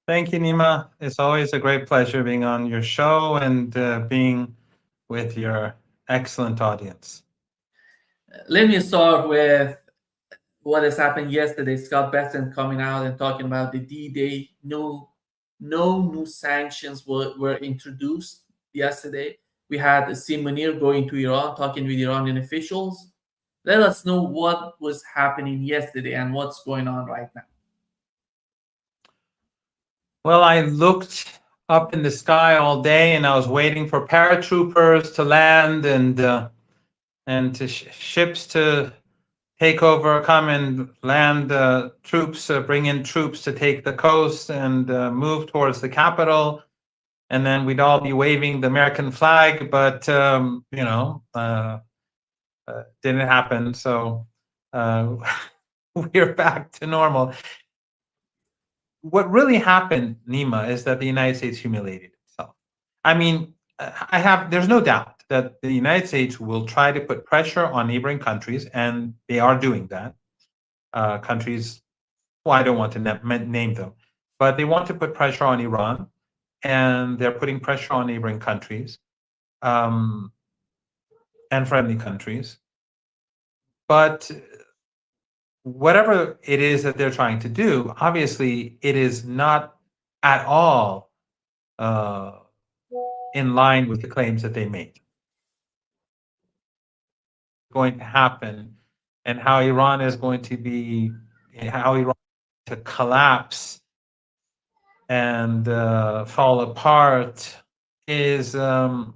Thank you, Nima. It's always a great pleasure being on your show and being with your excellent audience. Let me start with what has happened yesterday. Scott Bessent coming out and talking about the D-Day. No new sanctions were introduced yesterday. We had Seyed Munir going to Iran, talking with Iranian officials. Let us know what was happening yesterday and what's going on right now. Well, I looked up in the sky all day and I was waiting for paratroopers to land and ships to take over, come and land troops, bring in troops to take the coast and move towards the capital. And then we'd all be waving the American flag, but didn't happen. So uh, we're back to normal. What really happened, Nima, is that the United States humiliated itself. I mean, there's no doubt that the United States will try to put pressure on neighboring countries, and they are doing that. Countries, well, I don't want to name them, but they want to put pressure on Iran, and they're putting pressure on neighboring countries and friendly countries. But whatever it is that they're trying to do, obviously, it is not at all in line with the claims that they made. Going to happen, and how Iran is going to collapse and fall apart is that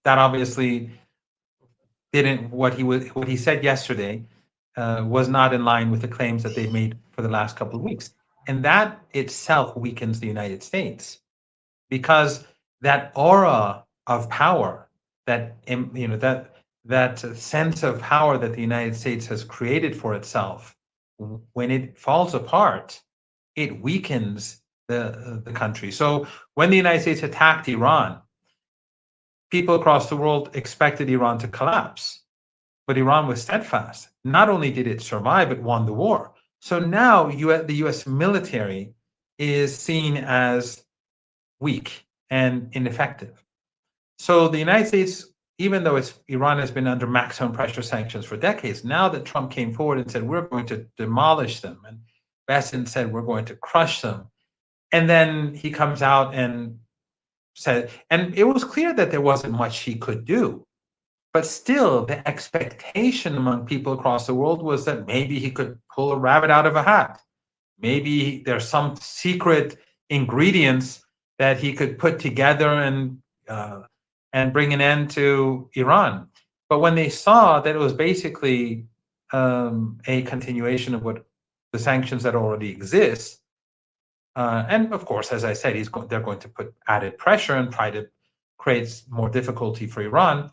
obviously didn't what he said yesterday was not in line with the claims that they made for the last couple of weeks, and that itself weakens the United States, because that aura of power, that that sense of power that the United States has created for itself, when it falls apart, it weakens the country. So when the United States attacked Iran, people across the world expected Iran to collapse, but Iran was steadfast. Not only did it survive, it won the war. So now the US military is seen as weak and ineffective. So the United States, even though Iran has been under maximum pressure sanctions for decades, now that Trump came forward and said, we're going to demolish them, and Bessent said, we're going to crush them, and then he comes out and said, and it was clear that there wasn't much he could do, but still the expectation among people across the world was that maybe he could pull a rabbit out of a hat. Maybe there's some secret ingredients that he could put together and bring an end to Iran. But when they saw that it was basically a continuation of what the sanctions that already exist, and of course, as I said, they're going to put added pressure and try to create more difficulty for Iran.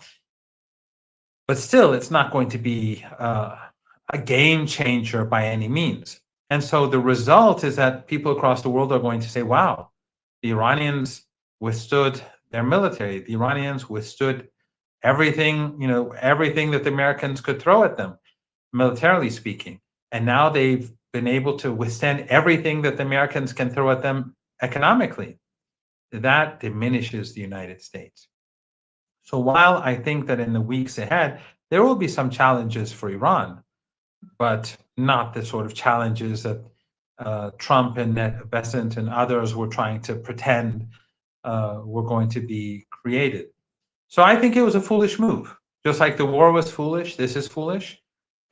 But still, it's not going to be a game changer by any means. And so the result is that people across the world are going to say, wow, the Iranians withstood their military. The Iranians withstood everything that the Americans could throw at them, militarily speaking. And now they've been able to withstand everything that the Americans can throw at them economically. That diminishes the United States. So while I think that in the weeks ahead, there will be some challenges for Iran, but not the sort of challenges that Trump and Bessent and others were trying to pretend were going to be created. So I think it was a foolish move. Just like the war was foolish, this is foolish.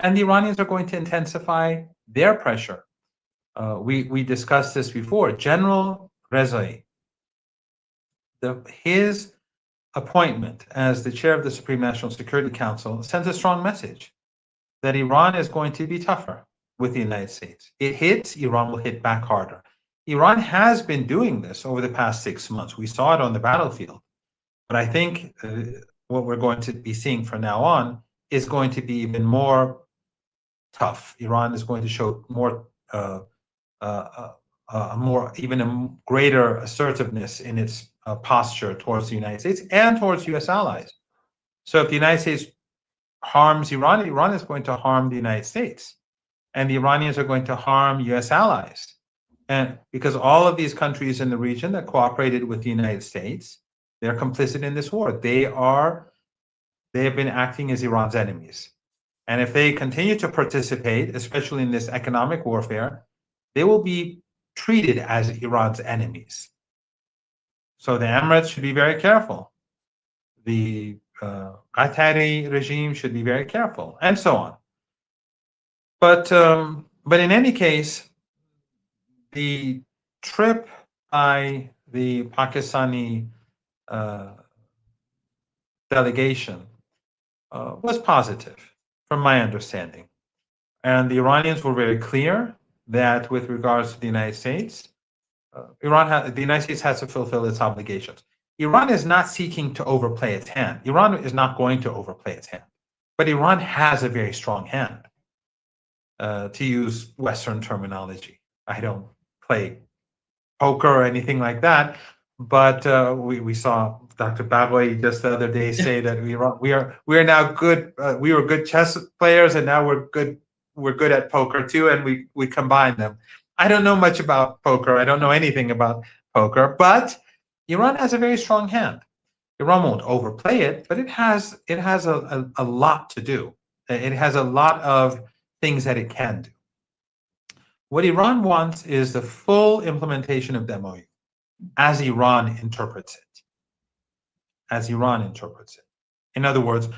And the Iranians are going to intensify their pressure. We discussed this before. General Rezai, his appointment as the chair of the Supreme National Security Council sends a strong message that Iran is going to be tougher with the United States. It hits, Iran will hit back harder. Iran has been doing this over the past 6 months. We saw it on the battlefield. But I think what we're going to be seeing from now on is going to be even more tough. Iran is going to show even a greater assertiveness in its posture towards the United States and towards U.S. allies. So if the United States harms Iran, Iran is going to harm the United States, and the Iranians are going to harm U.S. allies. And because all of these countries in the region that cooperated with the United States, they're complicit in this war. They have been acting as Iran's enemies. And if they continue to participate, especially in this economic warfare, they will be treated as Iran's enemies. So the Emirates should be very careful. The Qatari regime should be very careful, and so on. But in any case, the trip by the Pakistani delegation was positive, from my understanding. And the Iranians were very clear that with regards to the United States, the United States has to fulfill its obligations. Iran is not seeking to overplay its hand. Iran is not going to overplay its hand. But Iran has a very strong hand, to use Western terminology. I don't play poker or anything like that, but we saw Dr. Bagwai just the other day say that we are now good. We were good chess players, and now we're good at poker too, and we combine them. I don't know much about poker. I don't know anything about poker, but Iran has a very strong hand. Iran won't overplay it, but it has a lot to do. It has a lot of things that it can do. What Iran wants is the full implementation of the MOU, as Iran interprets it. As Iran interprets it. In other words,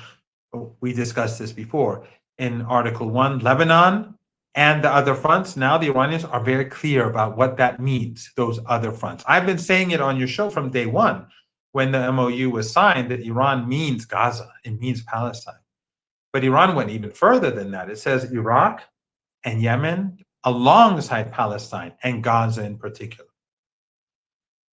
we discussed this before. In Article 1, Lebanon and the other fronts, now the Iranians are very clear about what that means, those other fronts. I've been saying it on your show from day one, when the MOU was signed, that Iran means Gaza, it means Palestine. But Iran went even further than that. It says Iraq and Yemen alongside Palestine and Gaza in particular.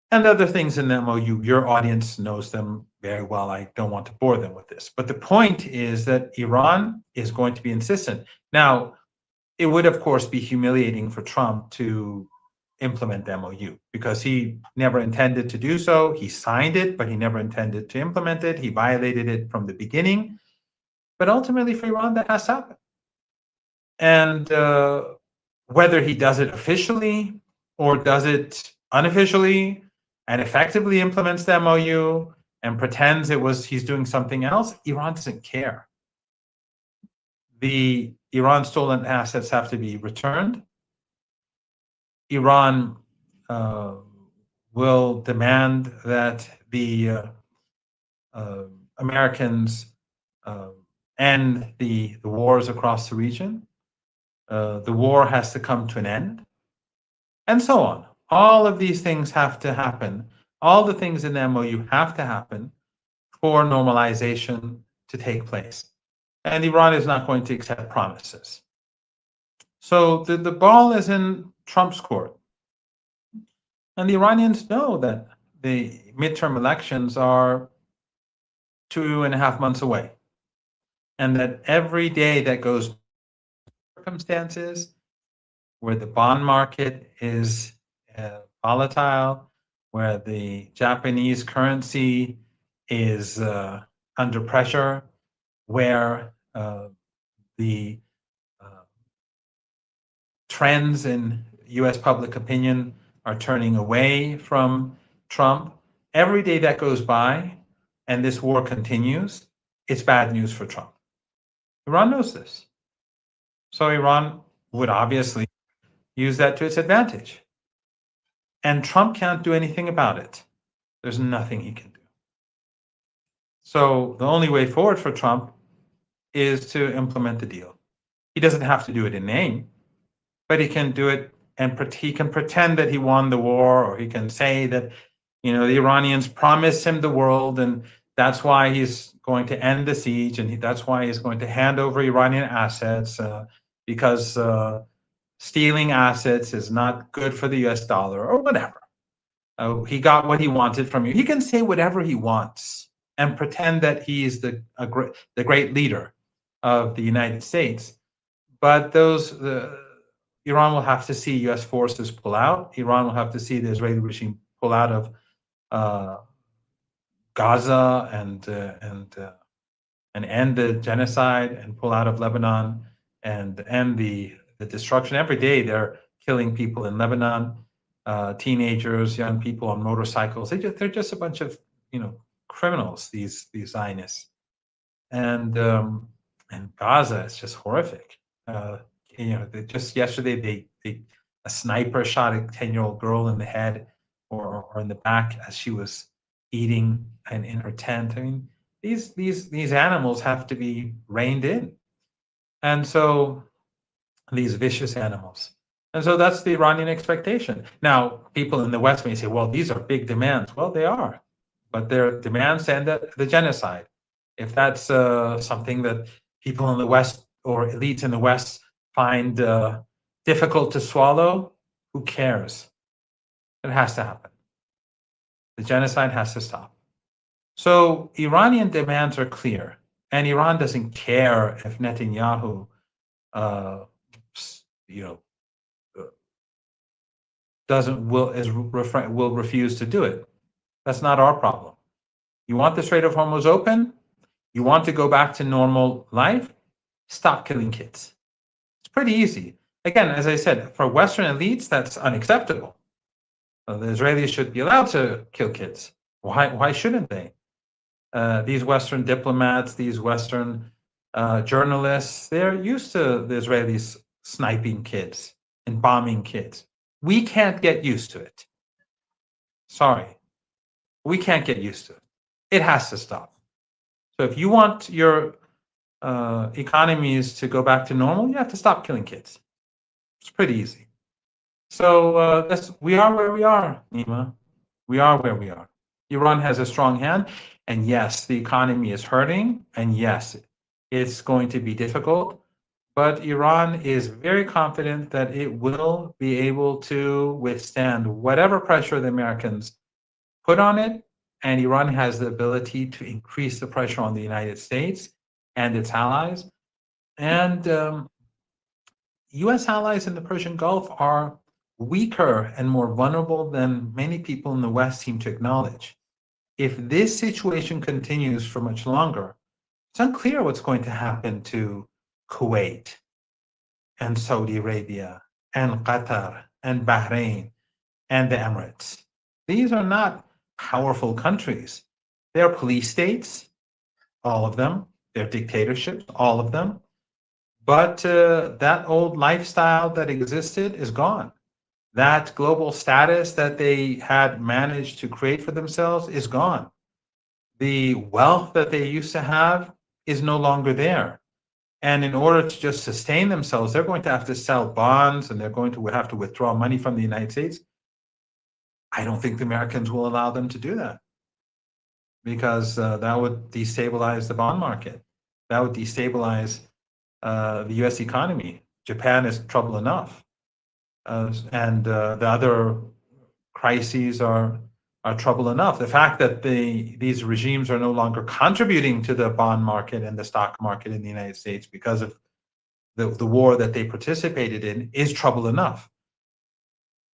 And other things in the MOU, your audience knows them very well. I don't want to bore them with this. But the point is that Iran is going to be insistent. Now, it would, of course, be humiliating for Trump to implement the MOU because he never intended to do so. He signed it, but he never intended to implement it. He violated it from the beginning. But ultimately, for Iran, that has to happen. And whether he does it officially or does it unofficially and effectively implements the MOU and pretends he's doing something else, Iran doesn't care. The Iran stolen assets have to be returned. Iran will demand that the Americans end the wars across the region. The war has to come to an end, and so on. All of these things have to happen. All the things in the MOU have to happen for normalization to take place. And Iran is not going to accept promises. So the ball is in Trump's court. And the Iranians know that the midterm elections are 2.5 months away. And that every day that goes circumstances where the bond market is volatile, where the Japanese currency is under pressure, where the trends in US public opinion are turning away from Trump. Every day that goes by and this war continues, it's bad news for Trump. Iran knows this. So Iran would obviously use that to its advantage. And Trump can't do anything about it. There's nothing he can do. So the only way forward for Trump is to implement the deal. He doesn't have to do it in name, but he can do it, and he can pretend that he won the war, or he can say that, the Iranians promised him the world, and that's why he's going to end the siege, and that's why he's going to hand over Iranian assets, because stealing assets is not good for the US dollar, or whatever. He got what he wanted from you. He can say whatever he wants and pretend that he is the great leader of the United States. But Iran will have to see US forces pull out. Iran will have to see the Israeli regime pull out of Gaza and end the genocide, and pull out of Lebanon and end the destruction. Every day they're killing people in Lebanon. teenagers, young people on motorcycles. They're just a bunch of criminals. These Zionists, and Gaza is just horrific. Just yesterday a sniper shot a 10-year-old girl in the head or in the back as she was eating and in her tent. I mean, these animals have to be reined in, and so these vicious animals. And so that's the Iranian expectation. Now, people in the West may say, well, these are big demands. Well, they are, but they're demands and the genocide. If that's something that people in the West or elites in the West find difficult to swallow, who cares? It has to happen. The genocide has to stop. So Iranian demands are clear, and Iran doesn't care if Netanyahu, will refuse to do it. That's not our problem. You want the Strait of Hormuz open? You want to go back to normal life? Stop killing kids. It's pretty easy. Again, as I said, for Western elites, that's unacceptable. The Israelis should be allowed to kill kids. Why shouldn't they? These Western diplomats, these Western journalists, they're used to the Israelis sniping kids and bombing kids. We can't get used to it. Sorry. We can't get used to it. It has to stop. So if you want your economies to go back to normal, you have to stop killing kids. It's pretty easy. So we are where we are, Nima. We are where we are. Iran has a strong hand. And yes, the economy is hurting. And yes, it's going to be difficult. But Iran is very confident that it will be able to withstand whatever pressure the Americans put on it. And Iran has the ability to increase the pressure on the United States and its allies. And US allies in the Persian Gulf are weaker and more vulnerable than many people in the West seem to acknowledge. If this situation continues for much longer, it's unclear what's going to happen to Kuwait and Saudi Arabia and Qatar and Bahrain and the Emirates. These are not powerful countries. They're police states, all of them. They're dictatorships, all of them. But that old lifestyle that existed is gone. That global status that they had managed to create for themselves is gone. The wealth that they used to have is no longer there. And in order to just sustain themselves, they're going to have to sell bonds and they're going to have to withdraw money from the United States. I don't think the Americans will allow them to do that because that would destabilize the bond market. That would destabilize the US economy. Japan is trouble enough. And the other crises are trouble enough. The fact that these regimes are no longer contributing to the bond market and the stock market in the United States because of the war that they participated in is trouble enough.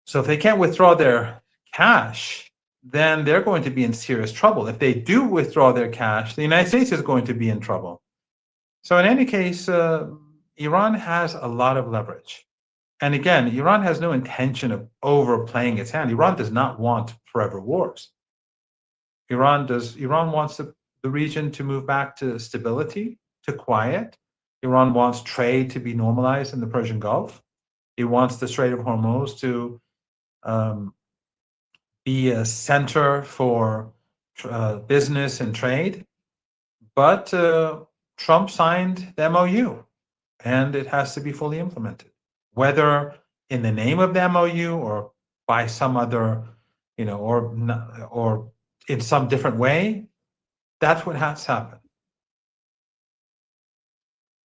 So if they can't withdraw their cash, then they're going to be in serious trouble. If they do withdraw their cash, the United States is going to be in trouble. So in any case, Iran has a lot of leverage. And again, Iran has no intention of overplaying its hand. Iran does not want forever wars. Iran wants the region to move back to stability, to quiet. Iran wants trade to be normalized in the Persian Gulf. It wants the Strait of Hormuz to be a center for business and trade. But Trump signed the MOU, and it has to be fully implemented. Whether in the name of the MOU or by some other, or in some different way, that's what has happened.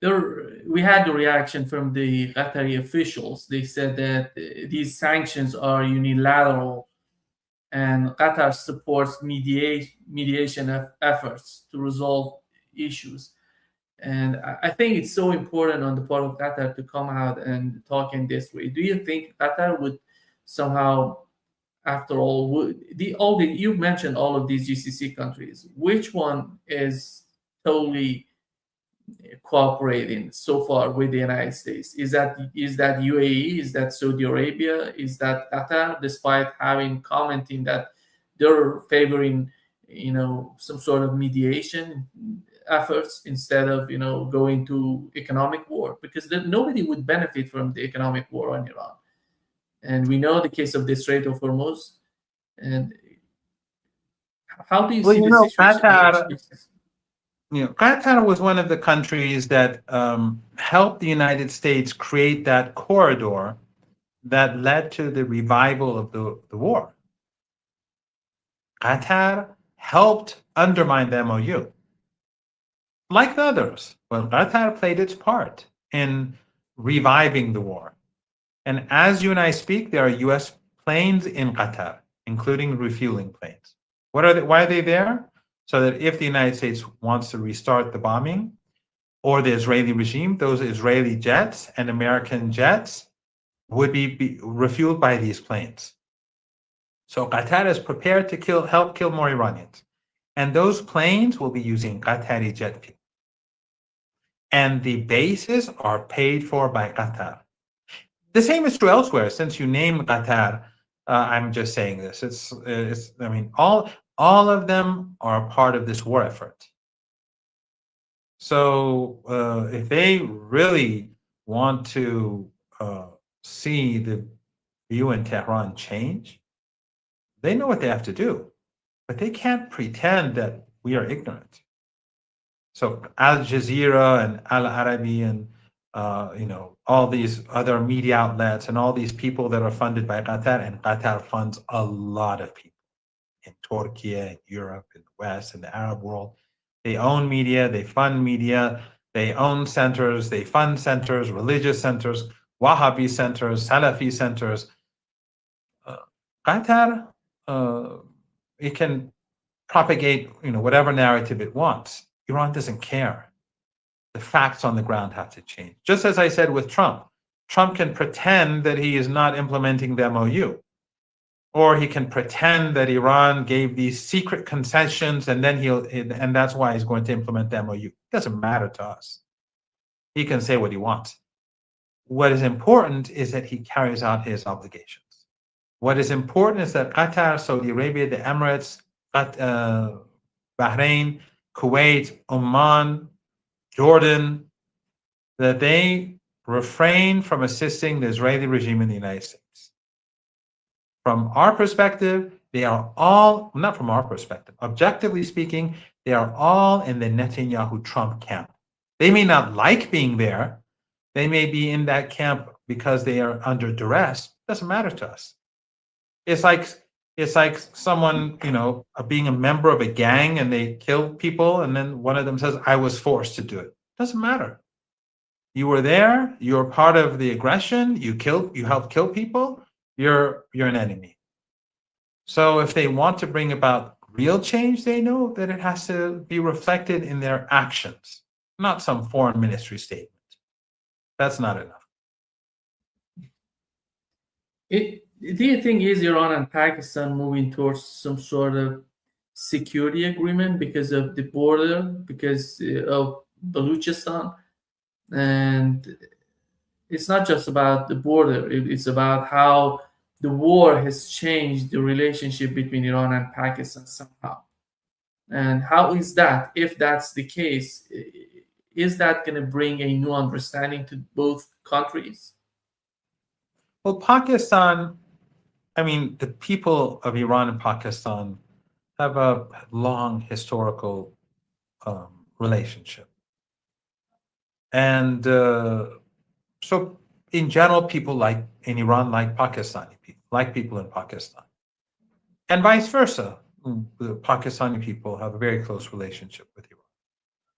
We had the reaction from the Qatari officials. They said that these sanctions are unilateral and Qatar supports mediation efforts to resolve issues. And I think it's so important on the part of Qatar to come out and talk in this way. Do you think Qatar would somehow, after all, you mentioned all of these GCC countries, which one is totally cooperating so far with the United States? Is that UAE? Is that Saudi Arabia? Is that Qatar? Despite having commenting that they're favoring, some sort of mediation efforts instead of going to economic war, because then nobody would benefit from the economic war on Iran. And we know the case of the Strait of Hormuz. And how do you Well, see the situation? Qatar was one of the countries that helped the United States create that corridor that led to the revival of the war. Qatar helped undermine the MOU. Like the others, well, Qatar played its part in reviving the war. And as you and I speak, there are US planes in Qatar, including refueling planes. Why are they there? So that if the United States wants to restart the bombing or the Israeli regime, those Israeli jets and American jets would be refueled by these planes. So Qatar is prepared to help kill more Iranians. And those planes will be using Qatari jet fuel. And the bases are paid for by Qatar. The same is true elsewhere. Since you named Qatar, I'm just saying this. All of them are part of this war effort. So if they really want to see the view in Tehran change, they know what they have to do, but they can't pretend that we are ignorant. So Al Jazeera and Al Arabi and all these other media outlets and all these people that are funded by Qatar, and Qatar funds a lot of people in Turkey, in Europe, in the West, in the Arab world. They own media, they fund media, they own centers, they fund centers, religious centers, Wahhabi centers, Salafi centers. Qatar, it can propagate whatever narrative it wants. Iran doesn't care. The facts on the ground have to change. Just as I said with Trump, Trump can pretend that he is not implementing the MOU, or he can pretend that Iran gave these secret concessions and then that's why he's going to implement the MOU. It doesn't matter to us. He can say what he wants. What is important is that he carries out his obligations. What is important is that Qatar, Saudi Arabia, the Emirates, Bahrain, Kuwait, Oman, Jordan, that they refrain from assisting the Israeli regime in the United States. From our perspective, they are all, not from our perspective, objectively speaking, they are all in the Netanyahu-Trump camp. They may not like being there. They may be in that camp because they are under duress. It doesn't matter to us. It's like someone, being a member of a gang and they kill people, and then one of them says, I was forced to do it. Doesn't matter. You were there, you're part of the aggression, you helped kill people, you're an enemy. So if they want to bring about real change, they know that it has to be reflected in their actions, not some foreign ministry statement. That's not enough. Do you think is Iran and Pakistan moving towards some sort of security agreement because of the border, because of Baluchistan? And it's not just about the border, it's about how the war has changed the relationship between Iran and Pakistan somehow. And how is that, if that's the case, is that going to bring a new understanding to both countries? Well, Pakistan, the people of Iran and Pakistan have a long historical relationship. And so in general, people in Iran like Pakistani people, like people in Pakistan. And vice versa. The Pakistani people have a very close relationship with Iran.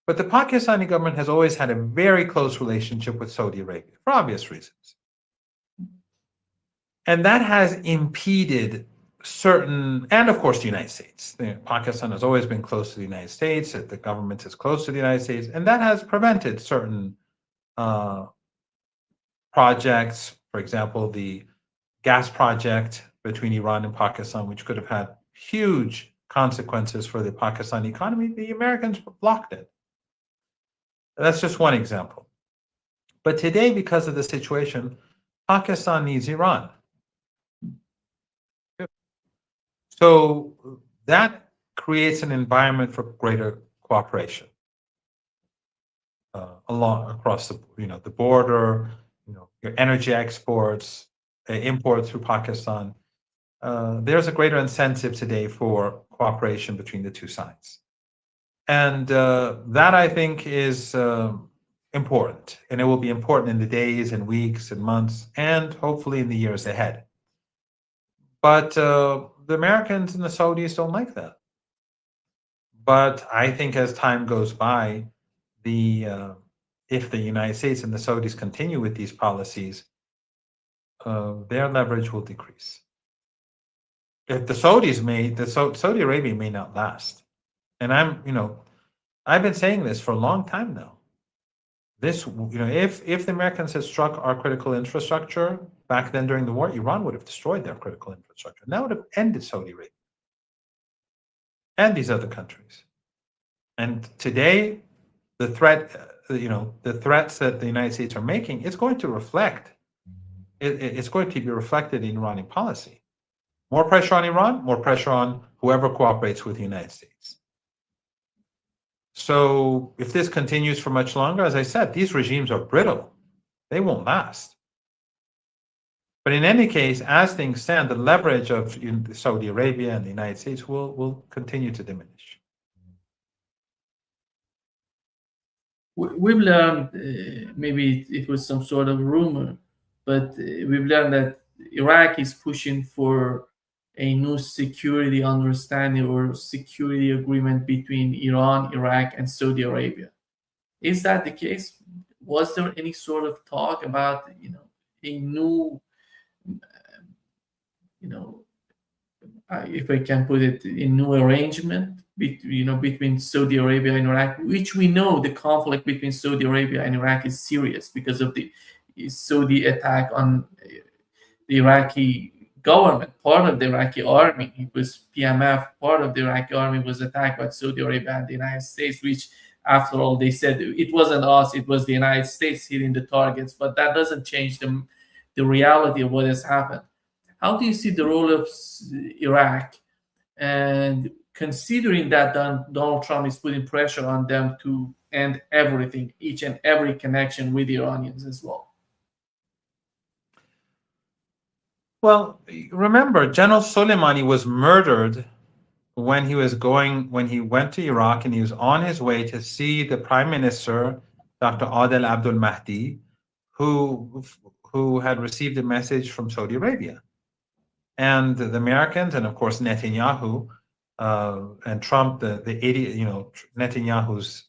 But the Pakistani government has always had a very close relationship with Saudi Arabia for obvious reasons. And that has impeded and of course the United States. Pakistan has always been close to the United States, the government is close to the United States, and that has prevented certain projects, for example, the gas project between Iran and Pakistan, which could have had huge consequences for the Pakistani economy. The Americans blocked it. That's just one example. But today, because of the situation, Pakistan needs Iran. So that creates an environment for greater cooperation along across the border, your energy exports, imports through Pakistan. There's a greater incentive today for cooperation between the two sides, and that I think is important, and it will be important in the days and weeks and months, and hopefully in the years ahead. But the Americans and the Saudis don't like that. But I think as time goes by, if the United States and the Saudis continue with these policies, their leverage will decrease. If the Saudi Arabia may not last. And I've been saying this for a long time now. If the Americans had struck our critical infrastructure back then during the war, Iran would have destroyed their critical infrastructure. And that would have ended Saudi Arabia and these other countries. And today, the threats that the United States are making, it's going to reflect. It's going to be reflected in Iranian policy. More pressure on Iran, more pressure on whoever cooperates with the United States. So if this continues for much longer, as I said, these regimes are brittle. They won't last. But in any case, as things stand, the leverage of Saudi Arabia and the United States will continue to diminish. We've learned, maybe it was some sort of rumor, but we've learned that Iraq is pushing for a new security understanding or security agreement between Iran, Iraq, and Saudi Arabia. Is that the case? Was there any sort of talk about, a new, if I can put it, a new arrangement between Saudi Arabia and Iraq, which we know the conflict between Saudi Arabia and Iraq is serious because of the Saudi attack on the Iraqi government. Part of the Iraqi army, it was PMF, part of the Iraqi army was attacked by Saudi Arabia and the United States, which after all, they said it wasn't us, it was the United States hitting the targets, but that doesn't change the reality of what has happened. How do you see the role of Iraq? And considering that Donald Trump is putting pressure on them to end everything, each and every connection with the Iranians as well. Well, remember, General Soleimani was murdered when he went to Iraq, and he was on his way to see the Prime Minister, Dr. Adel Abdul Mahdi, who had received a message from Saudi Arabia. And the Americans, and of course Netanyahu, and Trump, the idiot, Netanyahu's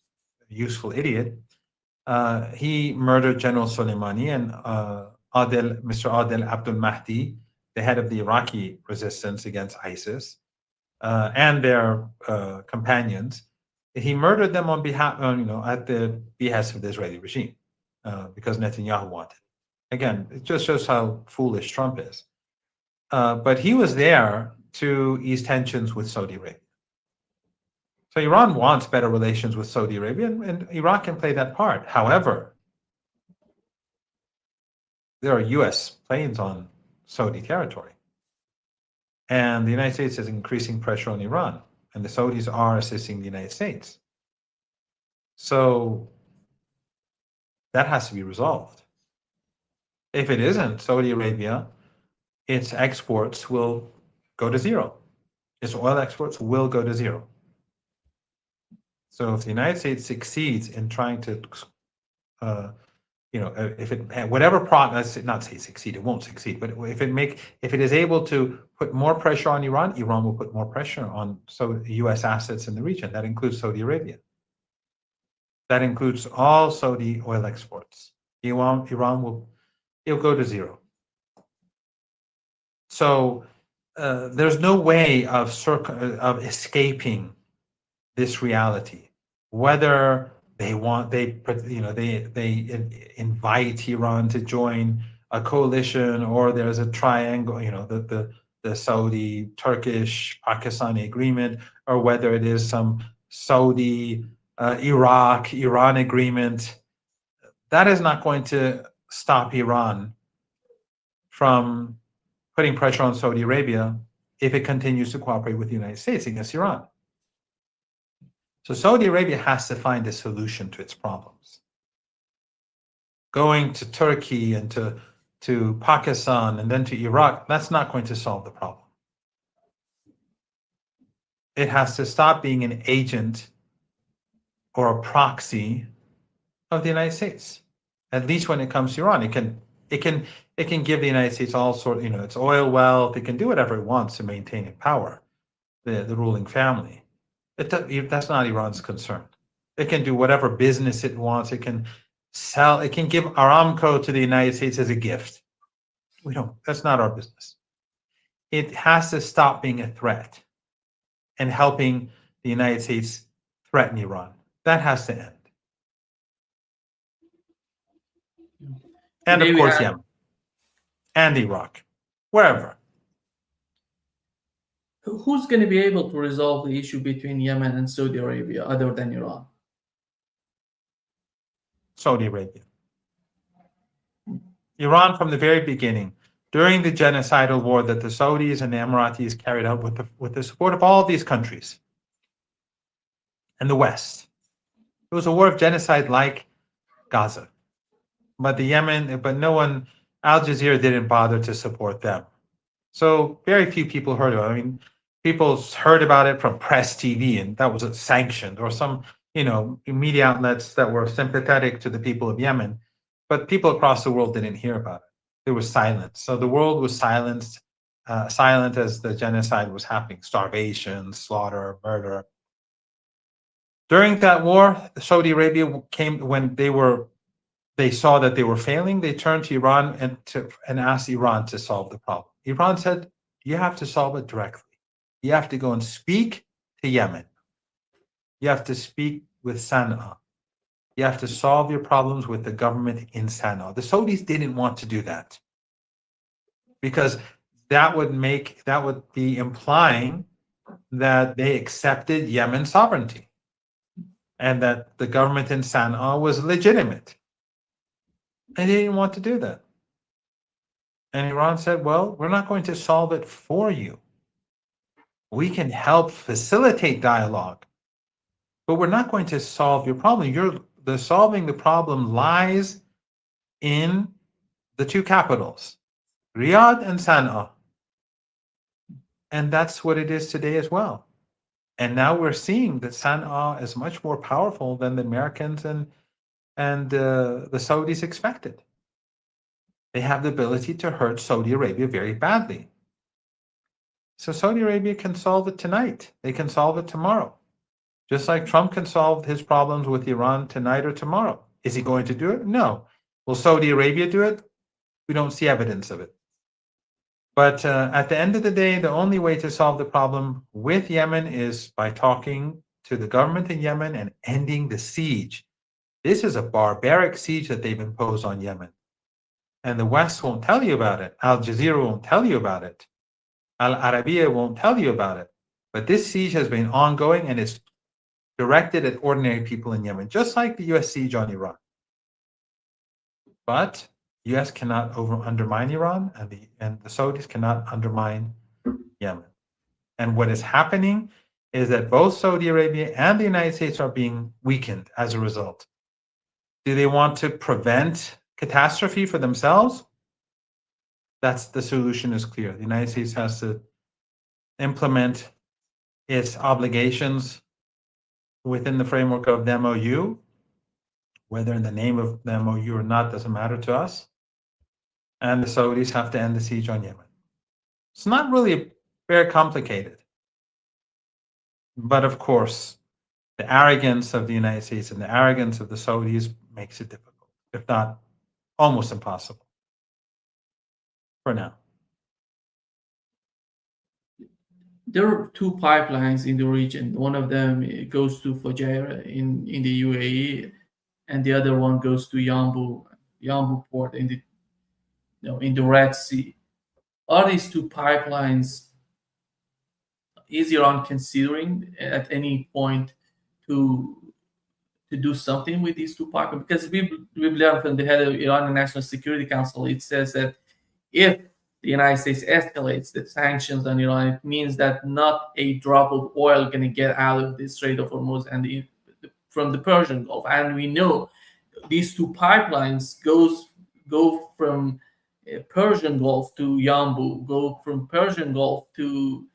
useful idiot, he murdered General Soleimani, and Mr. Adel Abdul Mahdi, the head of the Iraqi resistance against ISIS, and their companions, he murdered them on behalf, at the behest of the Israeli regime, because Netanyahu wanted. Again, it just shows how foolish Trump is. But he was there to ease tensions with Saudi Arabia. So Iran wants better relations with Saudi Arabia, and Iraq can play that part. However, there are U.S. planes on Saudi territory. And the United States is increasing pressure on Iran, and the Saudis are assisting the United States. So that has to be resolved. If it isn't, Saudi Arabia, its exports will go to zero. Its oil exports will go to zero. So if the United States succeeds in trying to, let's not say succeed, it won't succeed, but if it is able to put more pressure on Iran, Iran will put more pressure on U.S. assets in the region. That includes Saudi Arabia. That includes all Saudi oil exports. Iran will go to zero. So there's no way of escaping this reality. Whether they invite Iran to join a coalition, or there's a triangle, the Saudi, Turkish, Pakistani agreement, or whether it is some Saudi Iran agreement, that is not going to stop Iran from putting pressure on Saudi Arabia if it continues to cooperate with the United States against Iran. So Saudi Arabia has to find a solution to its problems. Going to Turkey and to Pakistan and then to Iraq, that's not going to solve the problem. It has to stop being an agent or a proxy of the United States. At least when it comes to Iran, it can give the United States all sort, its oil wealth. It can do whatever it wants to maintain its power, the ruling family. That's not Iran's concern. It can do whatever business it wants. It can sell. It can give Aramco to the United States as a gift. That's not our business. It has to stop being a threat and helping the United States threaten Iran. That has to end. And of course, Yemen and Iraq, wherever. Who's going to be able to resolve the issue between Yemen and Saudi Arabia other than Iran? Saudi Arabia. Iran, from the very beginning, during the genocidal war that the Saudis and the Emiratis carried out with the support of all these countries and the West, it was a war of genocide like Gaza. But no one, Al Jazeera didn't bother to support them. So very few people heard of it. I mean, people heard about it from press TV, and that was sanctioned, or some, media outlets that were sympathetic to the people of Yemen. But people across the world didn't hear about it. There was silence. So the world was silent as the genocide was happening, starvation, slaughter, murder. During that war, Saudi Arabia came when they saw that they were failing. They turned to Iran and asked Iran to solve the problem. Iran said, you have to solve it directly. You have to go and speak to Yemen. You have to speak with Sana'a. You have to solve your problems with the government in Sana'a. The Saudis didn't want to do that because that would be implying that they accepted Yemen's sovereignty and that the government in Sana'a was legitimate. And they didn't want to do that. And Iran said, well, we're not going to solve it for you. We can help facilitate dialogue, but we're not going to solve your problem. Solving the problem lies in the two capitals, Riyadh and Sana'a. And that's what it is today as well. And now we're seeing that Sana'a is much more powerful than the Americans and the Saudis expected. They have the ability to hurt Saudi Arabia very badly. So Saudi Arabia can solve it tonight. They can solve it tomorrow. Just like Trump can solve his problems with Iran tonight or tomorrow. Is he going to do it? No. Will Saudi Arabia do it? We don't see evidence of it. But at the end of the day, the only way to solve the problem with Yemen is by talking to the government in Yemen and ending the siege. This is a barbaric siege that they've imposed on Yemen. And the West won't tell you about it. Al Jazeera won't tell you about it. Al Arabiya won't tell you about it. But this siege has been ongoing and it's directed at ordinary people in Yemen, just like the US siege on Iran. But the US cannot undermine Iran, and the Saudis cannot undermine Yemen. And what is happening is that both Saudi Arabia and the United States are being weakened as a result. Do they want to prevent catastrophe for themselves? The solution is clear. The United States has to implement its obligations within the framework of the MOU, whether in the name of the MOU or not doesn't matter to us. And the Saudis have to end the siege on Yemen. It's not really very complicated. But of course, the arrogance of the United States and the arrogance of the Saudis makes it difficult, if not almost impossible for now. There are two pipelines in the region. One of them goes to Fujairah in the UAE, and the other one goes to Yanbu port in the Red Sea. Are these two pipelines, is Iran considering at any point to to do something with these two pipelines? Because we learned from the head of Iranian National Security Council, it says that if the United States escalates the sanctions on Iran, it means that not a drop of oil going to get out of the Strait of Hormuz and from the Persian Gulf. And we know these two pipelines go from Persian Gulf to Yanbu, go from Persian Gulf to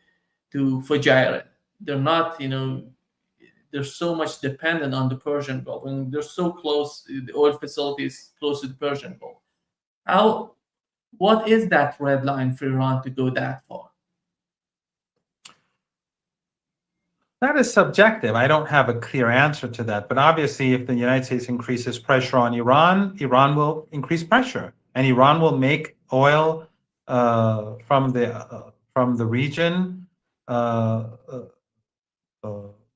Fujairah. They're not, they're so much dependent on the Persian Gulf, and they're so close. The oil facility is close to the Persian Gulf. What is that red line for Iran to go that far? That is subjective. I don't have a clear answer to that. But obviously, if the United States increases pressure on Iran, Iran will increase pressure, and Iran will make oil from the region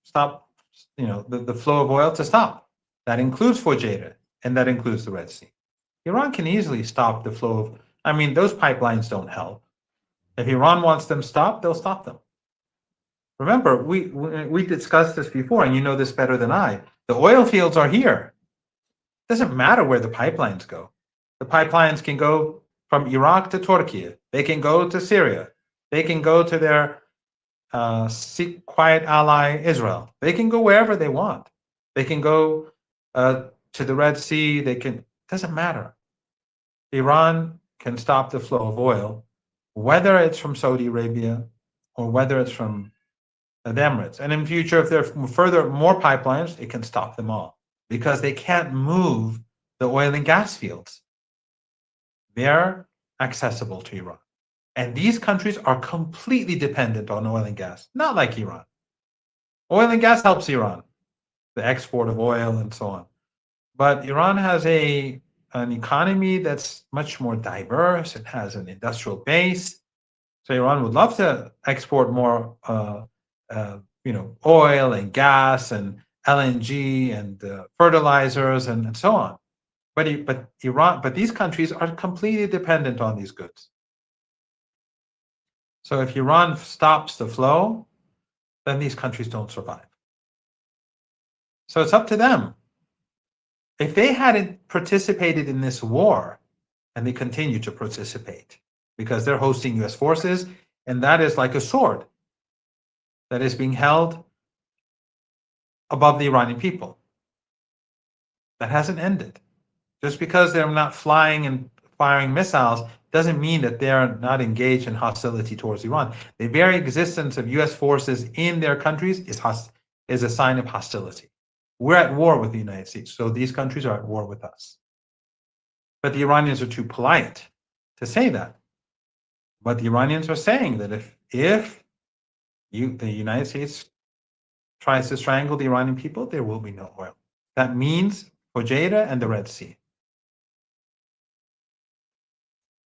stop. The flow of oil to stop. That includes Fujairah, and that includes the Red Sea. Iran can easily stop the flow of. I mean, those pipelines don't help. If Iran wants them stopped, they'll stop them. Remember, we discussed this before, and you know this better than I. The oil fields are here. It doesn't matter where the pipelines go. The pipelines can go from Iraq to Turkey. They can go to Syria. They can go to their quiet ally Israel. They can go wherever they want. They can go to the Red Sea. It doesn't matter. Iran can stop the flow of oil, whether it's from Saudi Arabia or whether it's from the Emirates. And in future, if there are more pipelines, it can stop them all because they can't move the oil and gas fields. They're accessible to Iran. And these countries are completely dependent on oil and gas, not like Iran. Oil and gas helps Iran, the export of oil and so on. But Iran has an economy that's much more diverse. It has an industrial base. So Iran would love to export more oil and gas and LNG and fertilizers and so on. But these countries are completely dependent on these goods. So if Iran stops the flow, then these countries don't survive. So it's up to them. If they hadn't participated in this war, and they continue to participate because they're hosting U.S. forces, and that is like a sword that is being held above the Iranian people. That hasn't ended. Just because they're not flying and firing missiles doesn't mean that they're not engaged in hostility towards Iran. The very existence of U.S. forces in their countries is a sign of hostility. We're at war with the United States, so these countries are at war with us. But the Iranians are too polite to say that. But the Iranians are saying that if the United States tries to strangle the Iranian people, there will be no oil. That means Fujairah and the Red Sea.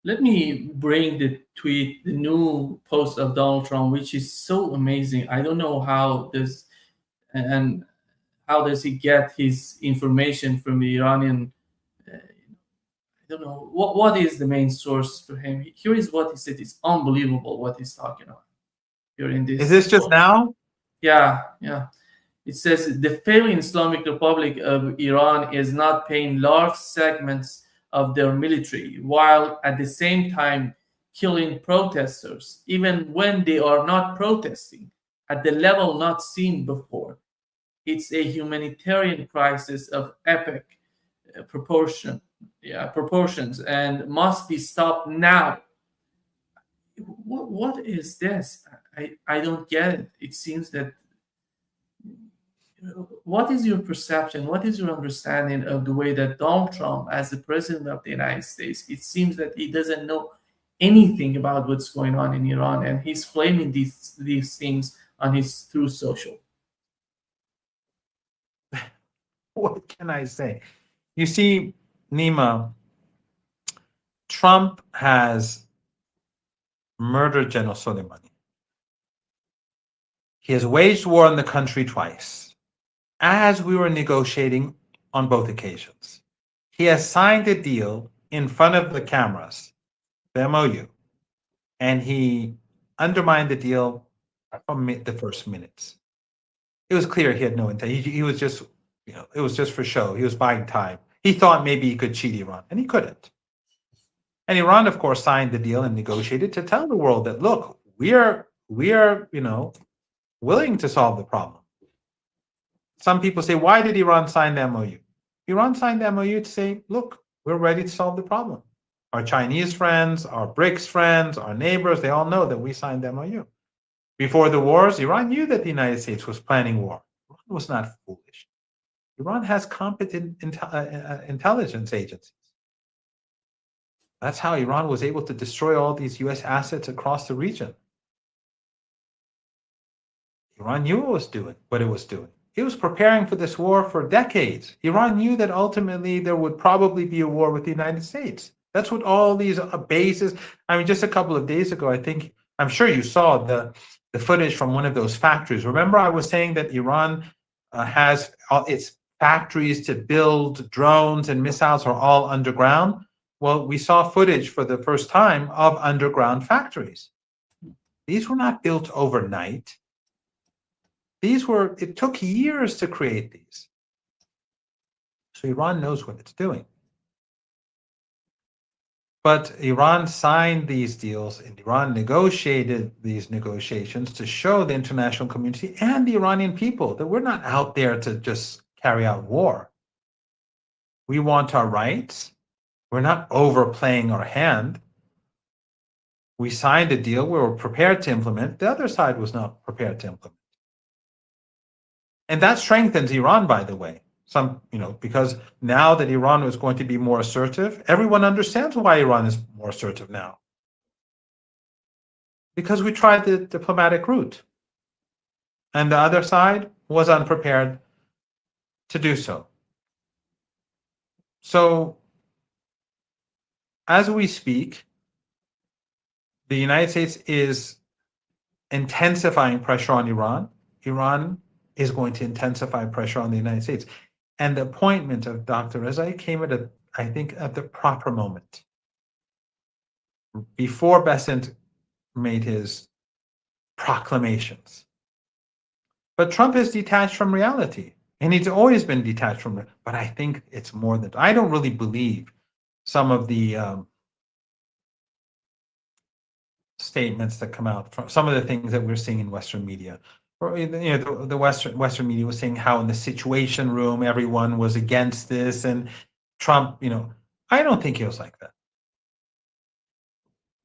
Let me bring the new post of Donald Trump, which is so amazing. I don't know how does he get his information from the Iranian. I don't know what is the main source for him. Here is what he said. It's unbelievable what he's talking about. Here in this. Is this just now? Yeah. It says the failing Islamic Republic of Iran is not paying large segments of their military, while at the same time killing protesters, even when they are not protesting, at the level not seen before. It's a humanitarian crisis of epic proportions and must be stopped now. What is this? I don't get it. It seems that. What is your perception? What is your understanding of the way that Donald Trump, as the president of the United States, it seems that he doesn't know anything about what's going on in Iran, and he's flaming these things on his Truth Social? What can I say? You see, Nima, Trump has murdered General Soleimani. He has waged war on the country twice, as we were negotiating on both occasions. He has signed a deal in front of the cameras, the MOU, and he undermined the deal from the first minutes. It was clear he had no intent. He was just it was just for show. He was buying time. He thought maybe he could cheat Iran, and he couldn't. And Iran, of course, signed the deal and negotiated to tell the world that, look, we are willing to solve the problem. Some people say, why did Iran sign the MOU? Iran signed the MOU to say, look, we're ready to solve the problem. Our Chinese friends, our BRICS friends, our neighbors, they all know that we signed the MOU. Before the wars, Iran knew that the United States was planning war. Iran was not foolish. Iran has competent intelligence agencies. That's how Iran was able to destroy all these US assets across the region. Iran knew what it was doing. It was preparing for this war for decades. Iran knew that ultimately there would probably be a war with the United States. That's what all these bases, I mean, just a couple of days ago, I'm sure you saw the footage from one of those factories. Remember I was saying that Iran has its factories to build drones and missiles are all underground? Well, we saw footage for the first time of underground factories. These were not built overnight. It took years to create these. So Iran knows what it's doing. But Iran signed these deals and Iran negotiated these negotiations to show the international community and the Iranian people that we're not out there to just carry out war. We want our rights. We're not overplaying our hand. We signed a deal we were prepared to implement. The other side was not prepared to implement. And that strengthens Iran, by the way. Because now that Iran is going to be more assertive, everyone understands why Iran is more assertive now. Because we tried the diplomatic route. And the other side was unprepared to do so. So, as we speak, the United States is intensifying pressure on Iran. Iran is going to intensify pressure on the United States. And the appointment of Dr. Rezai came at the proper moment. Before Bessent made his proclamations. But Trump is detached from reality. And he's always been detached from it. But I think it's more than, I don't really believe some of the statements that come out from some of the things that we're seeing in Western media. Or, the Western media was saying how in the Situation Room everyone was against this, and Trump, I don't think it was like that.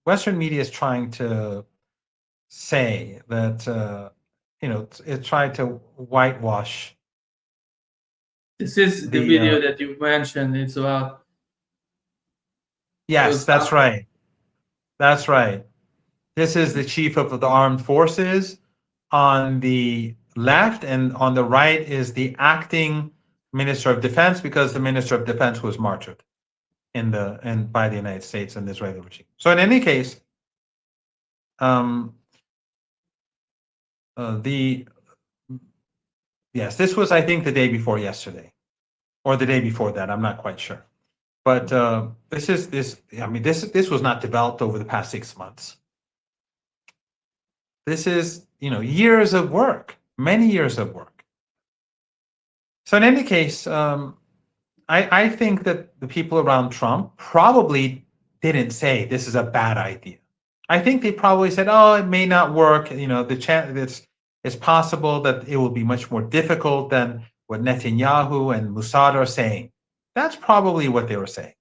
Western media is trying to say that it tried to whitewash. This is the video that you mentioned. It's about. Yes, that's right. That's right. This is the chief of the armed forces on the left, and on the right is the acting minister of defense, because the minister of defense was martyred by the United States and the Israeli regime. So in any case, this was, I think, the day before yesterday, or the day before that. I'm not quite sure, but this was not developed over the past 6 months. This is, years of work, many years of work. So in any case, I think that the people around Trump probably didn't say this is a bad idea. I think they probably said, oh, it may not work. It's possible that it will be much more difficult than what Netanyahu and Mossad are saying. That's probably what they were saying.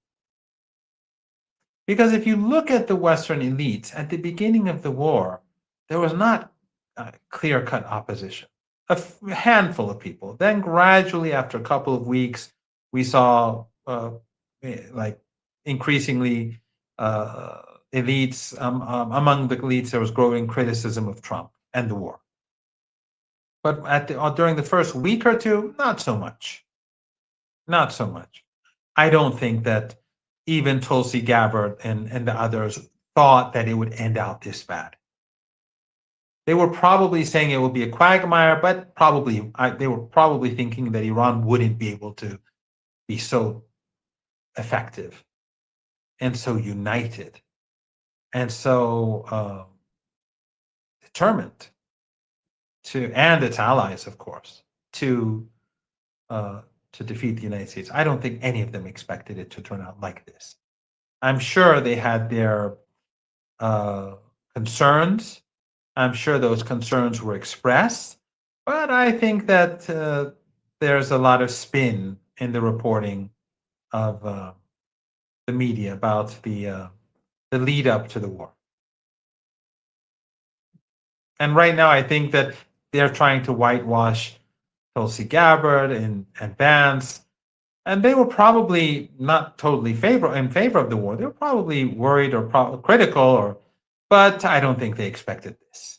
Because if you look at the Western elites at the beginning of the war, there was not clear-cut opposition. A handful of people. Then gradually, after a couple of weeks, we saw increasingly elites, among the elites, there was growing criticism of Trump and the war. But during the first week or two, not so much. Not so much. I don't think that even Tulsi Gabbard and the others thought that it would end out this bad. They were probably saying it would be a quagmire, but they were probably thinking that Iran wouldn't be able to be so effective and so united and so determined and its allies, of course, to to defeat the United States. I don't think any of them expected it to turn out like this. I'm sure they had their concerns. I'm sure those concerns were expressed, but I think that there's a lot of spin in the reporting of the media about the lead up to the war. And right now, I think that they're trying to whitewash Tulsi Gabbard and Vance, and they were probably not totally in favor of the war. They were probably worried or critical, but I don't think they expected this.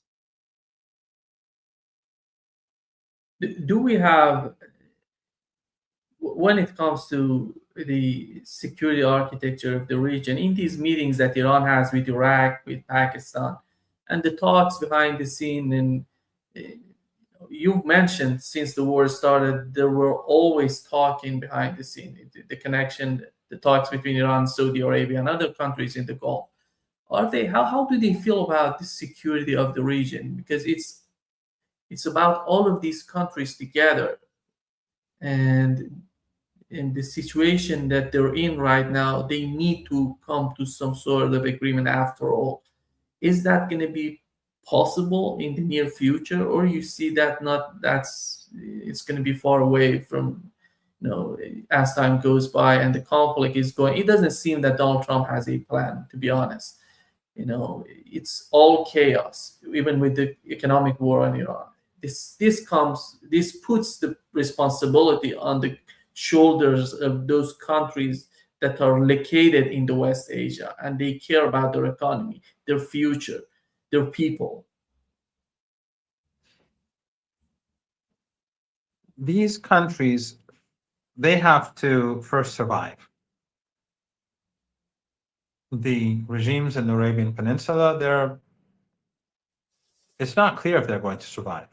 Do we have, when it comes to the security architecture of the region, in these meetings that Iran has with Iraq, with Pakistan, and the talks behind the scene, and you've mentioned since the war started, there were always talking behind the scene, the connection, the talks between Iran, Saudi Arabia, and other countries in the Gulf. Are they, how do they feel about the security of the region? Because it's about all of these countries together, and in the situation that they're in right now, they need to come to some sort of agreement after all. Is that going to be possible in the near future, or you see that it's going to be far away from, as time goes by and the conflict is going? It doesn't seem that Donald Trump has a plan, to be honest. It's all chaos, even with the economic war in Iran. This puts the responsibility on the shoulders of those countries that are located in the West Asia, and they care about their economy, their future, their people. These countries, they have to first survive. The regimes in the Arabian Peninsula, it's not clear if they're going to survive.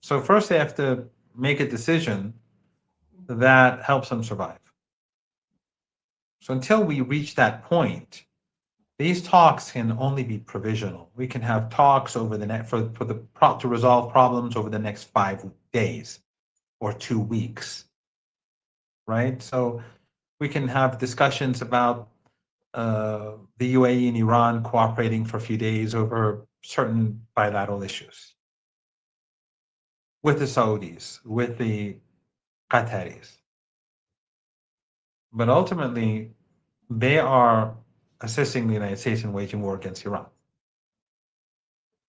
So first they have to make a decision that helps them survive. So until we reach that point, these talks can only be provisional. We can have talks over the next to resolve problems over the next 5 days or 2 weeks, right? So we can have discussions about the UAE and Iran cooperating for a few days over certain bilateral issues with the Saudis, with the Qataris. But ultimately, they are assisting the United States in waging war against Iran.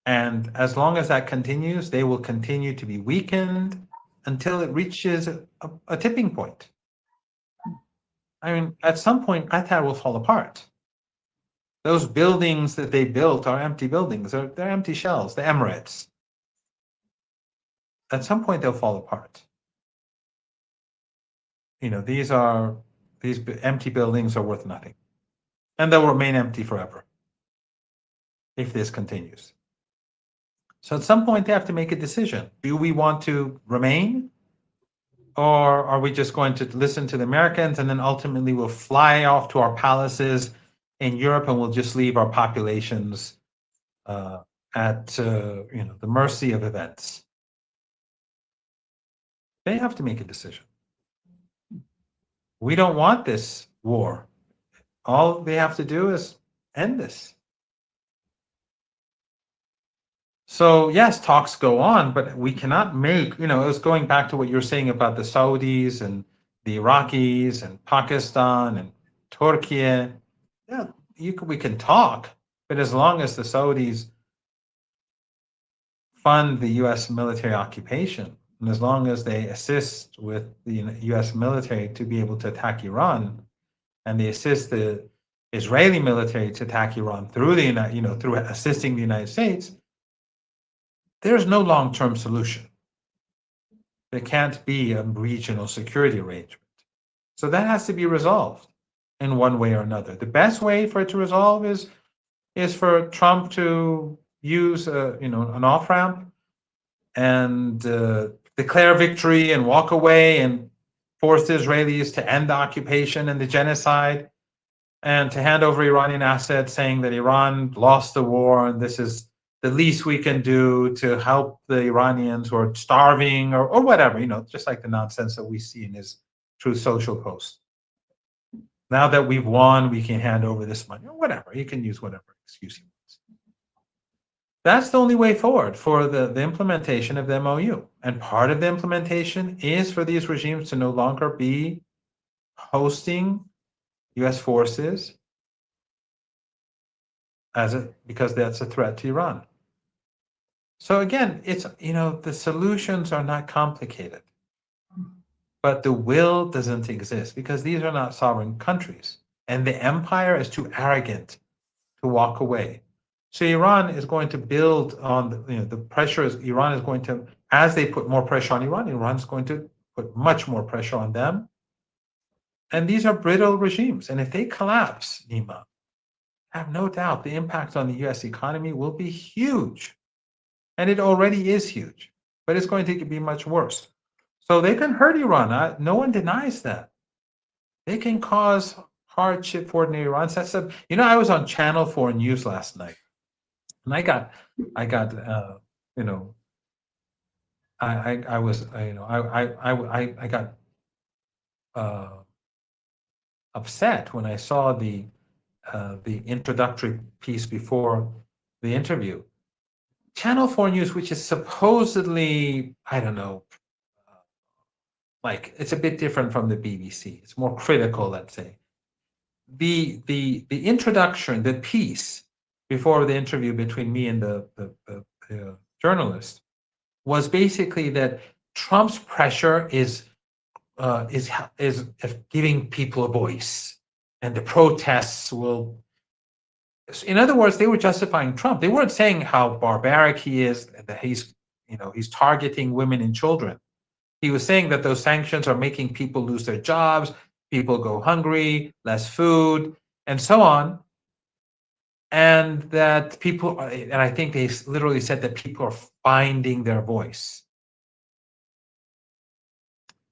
And as long as that continues, they will continue to be weakened until it reaches a tipping point. I mean, at some point, Qatar will fall apart. Those buildings that they built are empty buildings. They're empty shells, the Emirates. At some point, they'll fall apart. These empty buildings are worth nothing. And they'll remain empty forever if this continues. So at some point, they have to make a decision. Do we want to remain? Or are we just going to listen to the Americans, and then ultimately we'll fly off to our palaces in Europe, and we'll just leave our populations at the mercy of events? They have to make a decision. We don't want this war. All they have to do is end this. So yes, talks go on, but we cannot make, it was going back to what you're saying about the Saudis and the Iraqis and Pakistan and Turkey. Yeah, we can talk, but as long as the Saudis fund the U.S. military occupation, and as long as they assist with the U.S. military to be able to attack Iran, and they assist the Israeli military to attack Iran through through assisting the United States, there's no long-term solution. There can't be a regional security arrangement. So that has to be resolved in one way or another. The best way for it to resolve is for Trump to use an off-ramp and declare victory and walk away and force the Israelis to end the occupation and the genocide, and to hand over Iranian assets, saying that Iran lost the war and this is the least we can do to help the Iranians who are starving or whatever, just like the nonsense that we see in his Truth Social post. Now that we've won, we can hand over this money or whatever. He can use whatever excuse he wants. That's the only way forward for the implementation of the MOU. And part of the implementation is for these regimes to no longer be hosting US forces because that's a threat to Iran. So again, it's, the solutions are not complicated, but the will doesn't exist because these are not sovereign countries. And the empire is too arrogant to walk away. So Iran is going to build on the pressure. Iran is going to, as they put more pressure on Iran, Iran's going to put much more pressure on them. And these are brittle regimes. And if they collapse, Nima, I have no doubt the impact on the US economy will be huge. And it already is huge, but it's going to be much worse. So they can hurt Iran. No one denies that. They can cause hardship for ordinary Iranians. I was on Channel 4 News last night. And I got upset when I saw the introductory piece before the interview. Channel 4 News, which is supposedly, like it's a bit different from the BBC. It's more critical, let's say. The introduction, the piece before the interview between me and the journalist was basically that Trump's pressure is giving people a voice, and the protests will. In other words, they were justifying Trump. They weren't saying how barbaric he is, that he's targeting women and children. He was saying that those sanctions are making people lose their jobs, people go hungry, less food, and so on. And that people, and I think they literally said that people are finding their voice.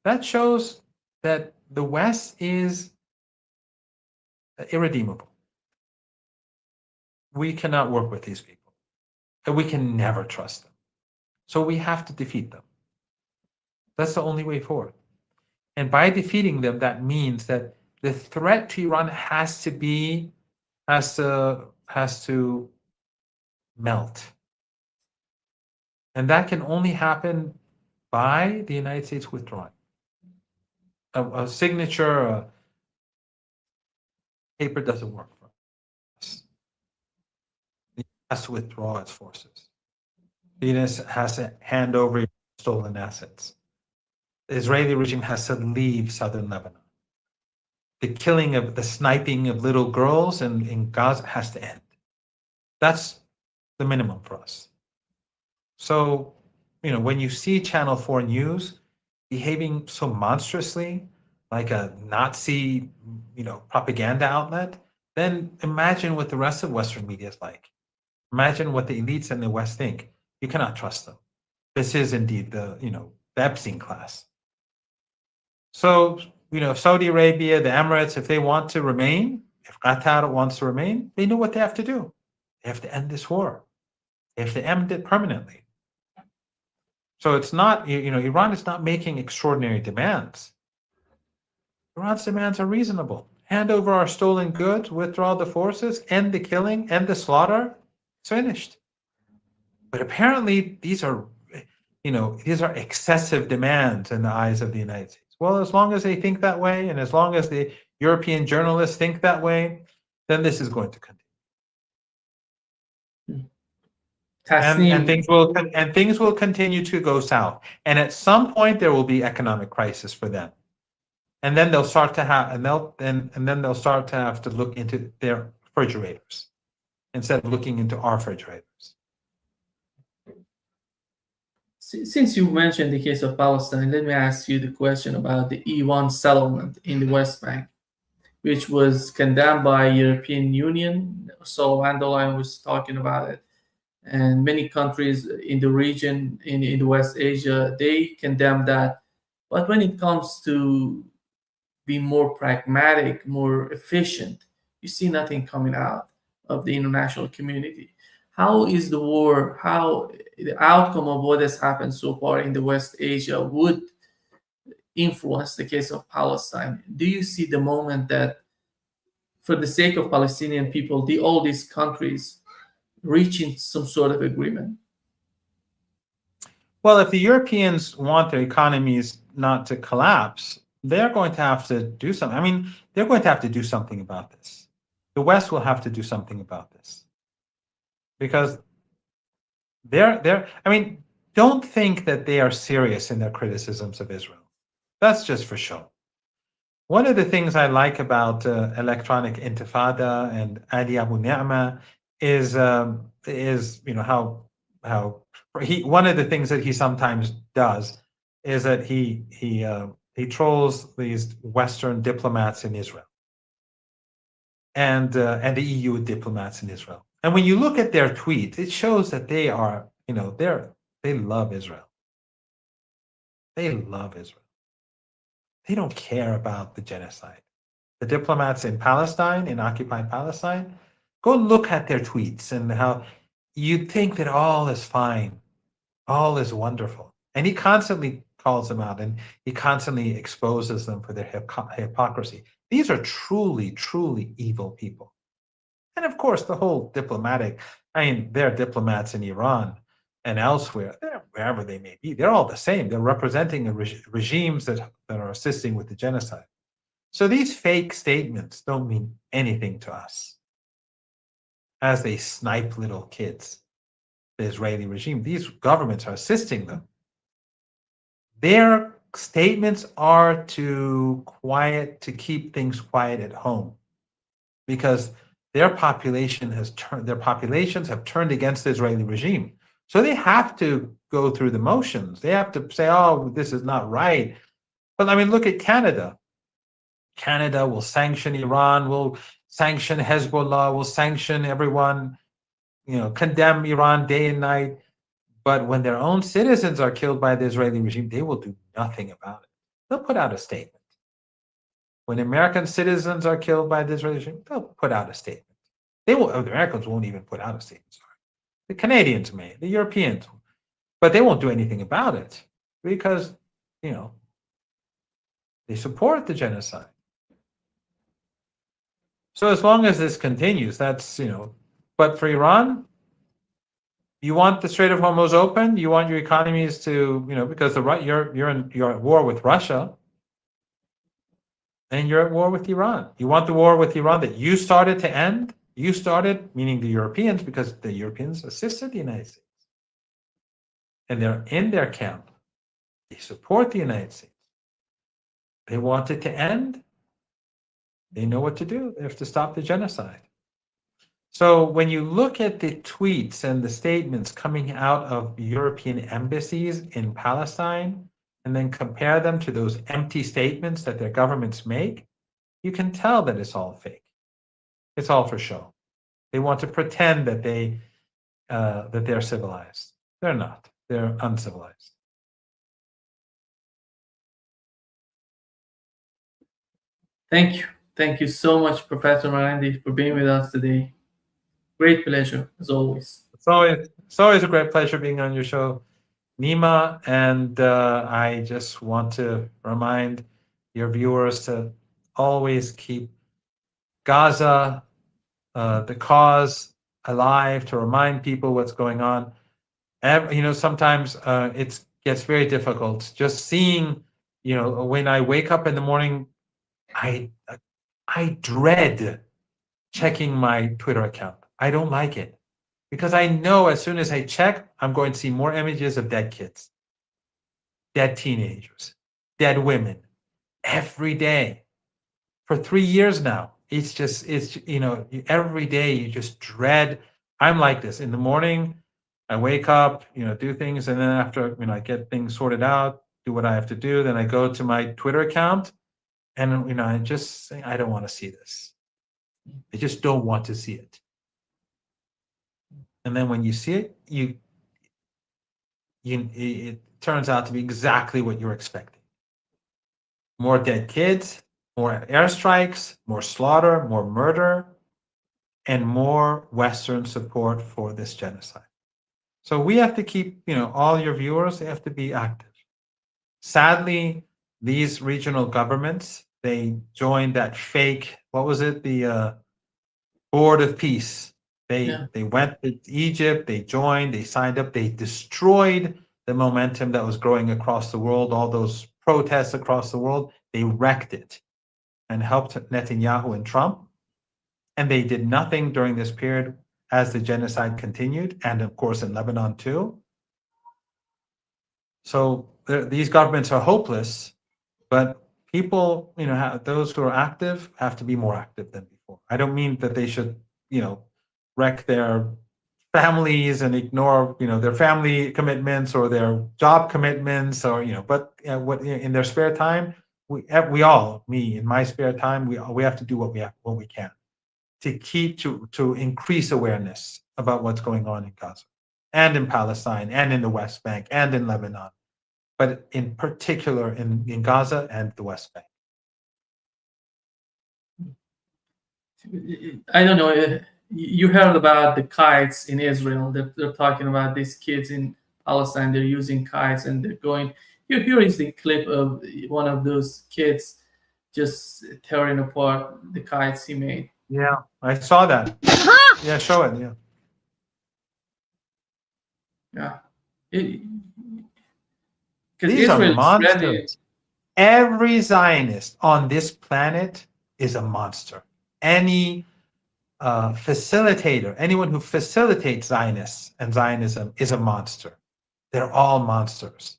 That shows that the West is irredeemable. We cannot work with these people, and we can never trust them. So we have to defeat them. That's the only way forward. And by defeating them, that means that the threat to Iran has to melt. And that can only happen by the United States withdrawing. A signature, a paper doesn't work for us. It has to withdraw its forces. The United States has to hand over stolen assets. The Israeli regime has to leave southern Lebanon. The sniping of little girls in Gaza has to end. That's the minimum for us. So, when you see Channel 4 News behaving so monstrously, like a Nazi, propaganda outlet, then imagine what the rest of Western media is like. Imagine what the elites in the West think. You cannot trust them. This is indeed the Epstein class. So, Saudi Arabia, the Emirates, if they want to remain, if Qatar wants to remain, they know what they have to do. They have to end this war. They have to end it permanently. So it's not, Iran is not making extraordinary demands. Iran's demands are reasonable. Hand over our stolen goods, withdraw the forces, end the killing, end the slaughter. It's finished. But apparently these are excessive demands in the eyes of the United States. Well, as long as they think that way, and as long as the European journalists think that way, then this is going to continue. And things will continue to go south. And at some point there will be economic crisis for them. And then they'll start to have they'll start to have to look into their refrigerators instead of looking into our refrigerators. Since you mentioned the case of Palestine, let me ask you the question about the E1 settlement in the West Bank, which was condemned by European Union. So van der Leyen was talking about it. And many countries in the region, in the West Asia, they condemn that. But when it comes to be more pragmatic, more efficient, you see nothing coming out of the international community. how is the war, how the outcome of what has happened so far in the West Asia would influence the case of Palestine? Do you see the moment that, for the sake of Palestinian people, all these countries reaching some sort of agreement? Well, if the Europeans want their economies not to collapse, they're going to have to do something. I mean, they're going to have to do something about this. The West will have to do something about this because I mean, don't think that they are serious in their criticisms of Israel. That's just for show. One of the things I like about electronic intifada and Adi Abu Ni'ma is how he one of the things that he sometimes does is that he trolls these Western diplomats in Israel and the EU diplomats in Israel. And when you look at their tweets, it shows that they are, they love Israel. They love Israel. They don't care about the genocide. The diplomats in Palestine, in occupied Palestine, go look at their tweets and how you think that all is fine, all is wonderful. And he constantly calls them out and he constantly exposes them for their hypocrisy. These are truly, truly evil people. And of course, the whole diplomatic, I mean, they're diplomats in Iran and elsewhere, wherever they may be, they're all the same. They're representing regimes that are assisting with the genocide. So these fake statements don't mean anything to us as they snipe little kids, the Israeli regime. These governments are assisting them. Their statements are to keep things quiet at home because their populations have turned against the Israeli regime. So they have to go through the motions. They have to say, oh, this is not right. But I mean, look at Canada. Canada will sanction Iran, will sanction Hezbollah, will sanction everyone, condemn Iran day and night. But when their own citizens are killed by the Israeli regime, they will do nothing about it. They'll put out a statement. When American citizens are killed by the Israeli regime, they'll put out a statement. The Americans won't even put out a statement. Sorry. The Canadians may, the Europeans, but they won't do anything about it because, they support the genocide. So as long as this continues, that's, but for Iran, you want the Strait of Hormuz open, you want your economies to, because you're at war with Russia and you're at war with Iran. You want the war with Iran that you started to end. You started, meaning the Europeans, because the Europeans assisted the United States. And they're in their camp. They support the United States. They want it to end. They know what to do. They have to stop the genocide. So when you look at the tweets and the statements coming out of European embassies in Palestine, and then compare them to those empty statements that their governments make, you can tell that it's all fake. It's all for show. They want to pretend that they're civilized. They're not. They're uncivilized. Thank you. Thank you so much, Professor Marandi, for being with us today. Great pleasure, as always. It's always a great pleasure being on your show, Nima. And I just want to remind your viewers to always keep Gaza, the cause, alive, to remind people what's going on. Sometimes it gets very difficult just seeing, when I wake up in the morning, I dread checking my Twitter account. I don't like it because I know as soon as I check, I'm going to see more images of dead kids, dead teenagers, dead women every day for 3 years now. It's every day you just dread. I'm like this in the morning. I wake up, do things, and then after, I get things sorted out, do what I have to do. Then I go to my Twitter account, and I just say, I don't want to see this. I just don't want to see it. And then when you see it, it turns out to be exactly what you're expecting. More dead kids, more airstrikes, more slaughter, more murder. and more Western support for this genocide. So we have to keep, all your viewers, they have to be active. Sadly, these regional governments, they joined that fake, what was it? The Board of Peace. They went to Egypt, they joined, they signed up, they destroyed the momentum that was growing across the world, all those protests across the world, they wrecked it and helped Netanyahu and Trump. And they did nothing during this period as the genocide continued, and of course in Lebanon too. So these governments are hopeless, but people, those who are active have to be more active than before. I don't mean that they should, wreck their families and ignore, their family commitments or their job commitments, or but what in their spare time, we all, me in my spare time, we have to do what we can to keep to increase awareness about what's going on in Gaza and in Palestine and in the West Bank and in Lebanon, but in particular in Gaza and the West Bank. I don't know. You heard about the kites in Israel. They're talking about these kids in Palestine. They're using kites and they're going. Here is the clip of one of those kids just tearing apart the kites he made. Yeah, I saw that. Yeah, show it. Yeah. Yeah. These are monsters. Every Zionist on this planet is a monster. Any facilitator, anyone who facilitates Zionists and Zionism is a monster. They're all monsters.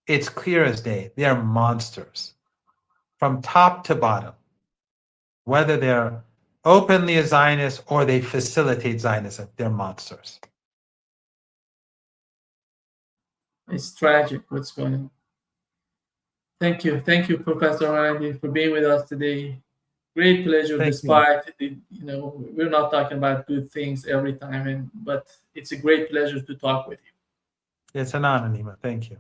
It's clear as day. They're monsters from top to bottom, whether they're openly a Zionist or they facilitate Zionism, they're monsters. It's tragic what's going on. Thank you, Professor Marandi, for being with us today. Great pleasure. Despite we're not talking about good things every time, but it's a great pleasure to talk with you. It's an honor, Nima. Thank you.